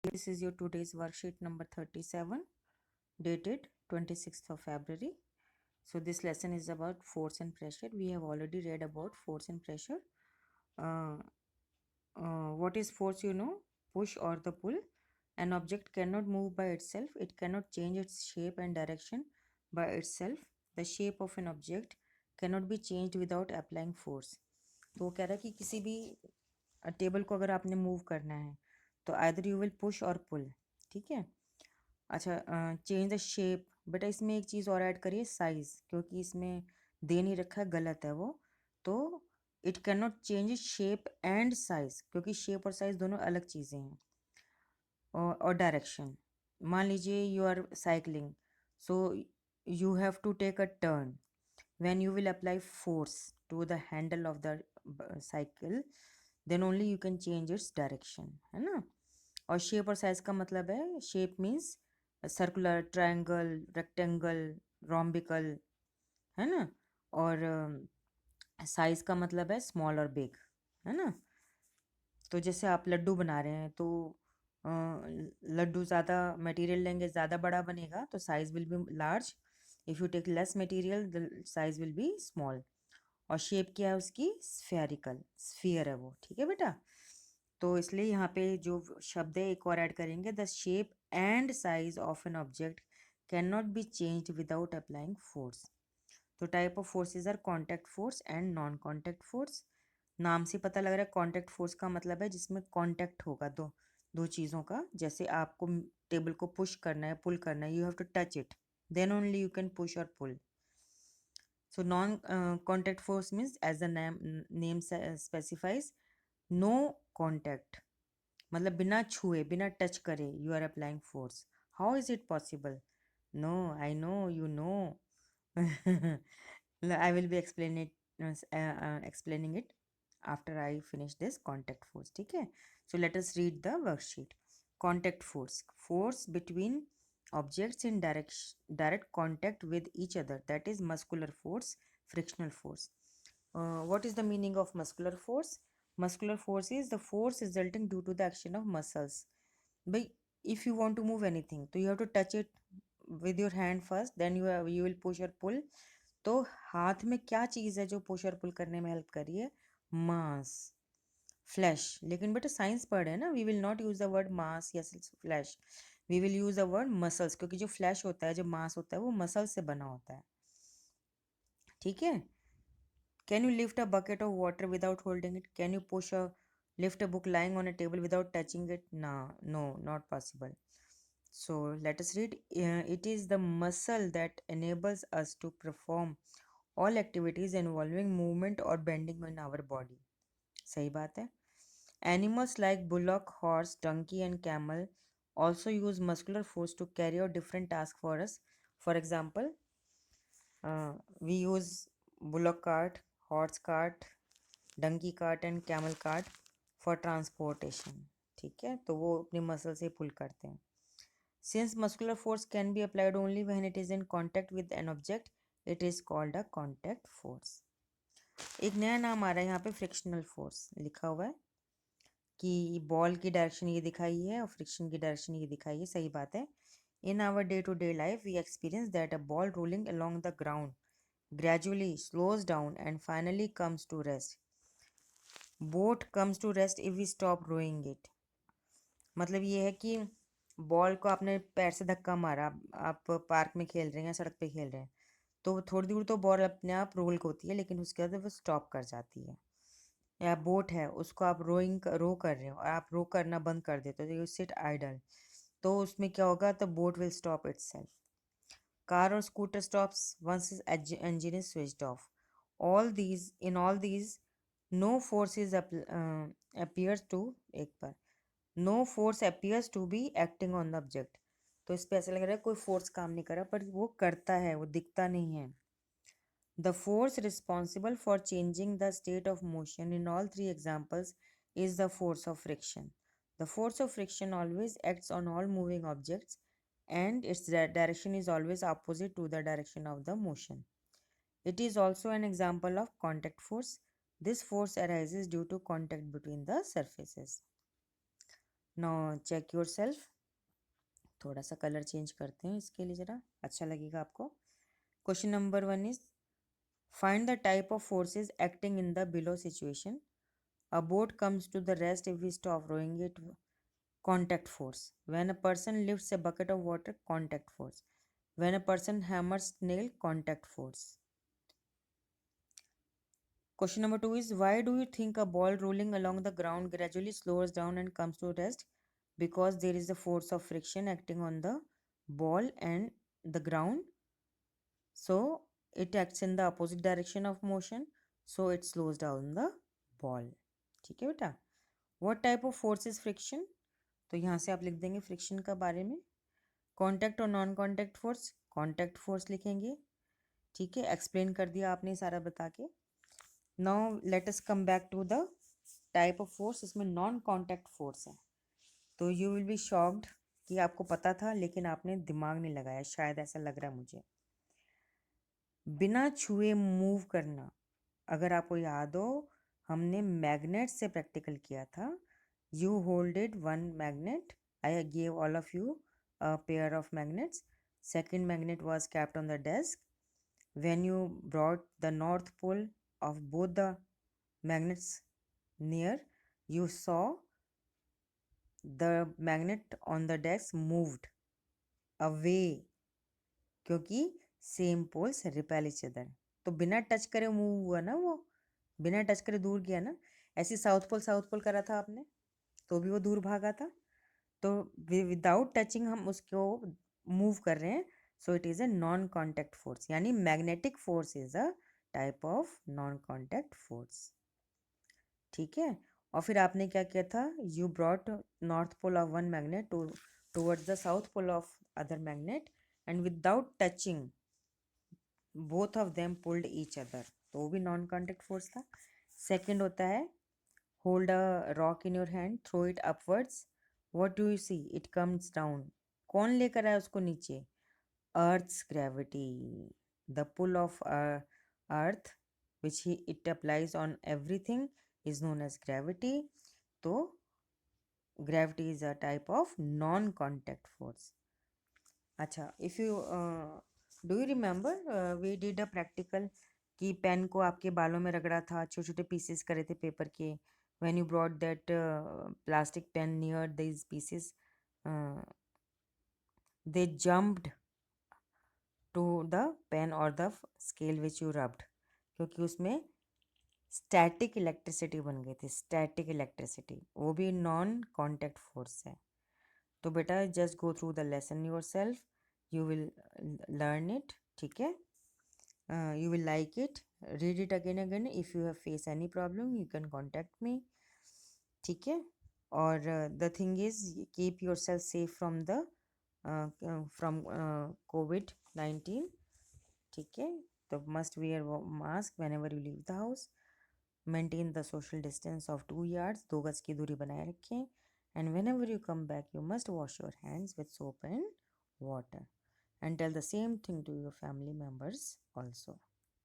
This is your today's worksheet number 37, dated 26th of February. So this lesson is about force and pressure. We have already read about force and pressure. Uh, what is force? Push or the pull. An object cannot move by itself. It cannot change its shape and direction by itself. The shape of an object cannot be changed without applying force. तो वो कह रहा है कि किसी भी table को अगर आपने मूव करना है तो आइदर यू विल पुश और पुल. ठीक है. अच्छा, चेंज द शेप. बेटा इसमें एक चीज़ और ऐड करिए, साइज़, क्योंकि इसमें दे नहीं रखा है, गलत है वो. तो it can not change shape and size, क्योंकि शेप और साइज दोनों अलग चीज़ें हैं. और डायरेक्शन. मान लीजिए you are cycling, so you have to take a turn. When you will apply force to the handle of the cycle, then only you can change its direction, है ना. और शेप और साइज का मतलब है, shape means circular, triangle, rectangle, rhombical, है ना. और साइज का मतलब है स्मॉल और बिग, है ना. तो जैसे आप लड्डू बना रहे हैं तो लड्डू ज़्यादा मटेरियल लेंगे, ज़्यादा बड़ा बनेगा तो size will be large. If you take less material the size will be small. और शेप क्या है उसकी, स्फेरिकल, स्फीयर है वो. ठीक है बेटा. तो इसलिए यहाँ पे जो शब्द है एक और ऐड करेंगे, the shape and size of an object can not be changed without applying force. तो type of forces are contact force and non contact force. नाम से पता लग रहा है कॉन्टैक्ट फोर्स का मतलब है जिसमें कॉन्टैक्ट होगा दो दो चीज़ों का. जैसे आपको टेबल को पुश करना है, पुल करना है, you have to touch it, then only you can push और pull. So non-contact force means, as the name specifies, no contact. मतलब बिना छुए, बिना टच करे you are applying force. How is it possible? No, I know, you know. I will be explaining it after I finish this contact force. ठीक है. So let us read the worksheet. Contact force. Force between objects in direct contact with each other. That is muscular force, frictional force. What is the meaning of muscular force? Muscular force is the force resulting due to the action of muscles. By if you want to move anything, so you have to touch it with your hand first, then you will push or pull. तो हाथ में क्या चीज़ है जो push और पुल करने में help कर रही है? Mass, flesh. लेकिन बेटा साइंस पढ़ रहे हैं ना, we will not use the word mass या flesh, we will use the word muscles, क्योंकि जो फ्लैश होता है, जो मास होता है, वो मसल से बना होता है. ठीक है. Can you lift a bucket of water without holding it? Can you push a lift a book lying on a table without touching it? ना, no, not possible. So let us read. It is the muscle that enables us to perform all activities involving movement or bending in our body. सही बात है. Animals like bullock, horse, donkey and camel also use muscular force to carry out different tasks for us. For example, we use bullock cart, horse cart, donkey cart and camel cart for transportation. ठीक है. तो वो अपनी muscle से पुल करते हैं. Since muscular force can be applied only when it is in contact with an object, it is called a contact force. एक नया नाम आ रहा है यहाँ पे, फ्रिक्शनल फोर्स लिखा हुआ है कि बॉल की डायरेक्शन ये दिखाई है और फ्रिक्शन की डायरेक्शन ये दिखाई है. सही बात है. In our day-to-day life, we experience that a ball rolling along the ground gradually slows down and finally comes to rest. Boat comes to rest if we stop rowing it. मतलब ये है कि बॉल को आपने पैर से धक्का मारा, आप पार्क में खेल रहे हैं, सड़क पे खेल रहे हैं, तो थोड़ी दूर तो बॉल अपने आप रोल होती है, लेकिन उसके बाद वो स्टॉप कर जाती है. या बोट है, उसको आप रो कर रहे हो और आप रो करना बंद कर देते हो, तो यू सिट आइडल, तो उसमें क्या होगा, तो boat will stop itself. Car और scooter stops once engine is switched off. All these no force is appears to एक बार no force appears to be acting on the object. तो इस पे ऐसा लग रहा है कोई फोर्स काम नहीं कर रहा, पर वो करता है, वो दिखता नहीं है. The force responsible for changing the state of motion in all three examples is the force of friction. The force of friction always acts on all moving objects and its direction is always opposite to the direction of the motion. It is also an example of contact force. This force arises due to contact between the surfaces. Now check yourself. थोड़ा सा colour change करते हैं इसके लिए, ज़रा अच्छा लगेगा आपको। Question number 1 is find the type of forces acting in the below situation. A boat comes to the rest if we stop rowing it. Contact force. When a person lifts a bucket of water, contact force. When a person hammers nail, contact force. Question number 2 is why do you think a ball rolling along the ground gradually slows down and comes to rest? Because there is a force of friction acting on the ball and the ground. So it acts in the opposite direction of motion. So it slows down the ball. ठीक है बेटा. What type of force is friction? तो यहाँ से आप लिख देंगे friction का बारे में. कॉन्टैक्ट और non contact force, contact force लिखेंगे. ठीक है, एक्सप्लेन कर दिया आपने सारा बता के. Now let us come back to the type of force. इसमें नॉन कॉन्टैक्ट फोर्स है. तो यू विल बी शॉक्ड कि आपको पता था लेकिन आपने दिमाग नहीं लगाया, शायद ऐसा लग रहा है मुझे. बिना छुए मूव करना. अगर आपको याद हो, हमने मैग्नेट से प्रैक्टिकल किया था. You holded one magnet. I gave all of you a pair of magnets. Second magnet was kept on the desk. When you brought the north pole of both the magnets near, you saw the magnet on the desk moved away क्योंकि same poles repel each other. तो बिना touch करे move हुआ ना, वो बिना touch करे दूर गया ना. ऐसे साउथ पोल करा था आपने तो भी वो दूर भागा था. तो विदाउट टचिंग हम उसको मूव कर रहे हैं. So it is a non contact force. यानी magnetic force is a type of non contact force. ठीक है. और फिर आपने क्या किया था, you brought north pole of one magnet towards the south pole of other magnet and without touching both of them pulled each other. तो वो भी नॉन कॉन्टैक्ट फोर्स था. सेकेंड होता है hold a rock in your hand, throw it upwards. What do you see, it comes down. कौन लेकर आया उसको नीचे? Earth's gravity. The pull of earth which it applies on everything is known as gravity. तो gravity is a type of non contact force. अच्छा, if you do you remember we did a practical कि pen को आपके बालों में रगड़ा था, छोटे छोटे पीसेस करे थे पेपर के. When you brought that plastic pen near this pieces, they jumped to the pen और the scale which you rubbed. क्योंकि उसमें स्टैटिक इलेक्ट्रिसिटी बन गई थी. स्टैटिक इलेक्ट्रिसिटी वो भी नॉन कॉन्टैक्ट फोर्स है. तो बेटा just go through the lesson your self, you will learn it. ठीक है. You will like it. Read it again. If you have face any problem, you can contact me. ठीक है. और the thing is keep yourself safe from the COVID-19. ठीक है. तो must wear mask whenever you leave the house. Maintain the social distance of 2 yards. 2 गज की दूरी बनाए रखें. And whenever you come back, you must wash your hands with soap and water. And tell the same thing to your family members also.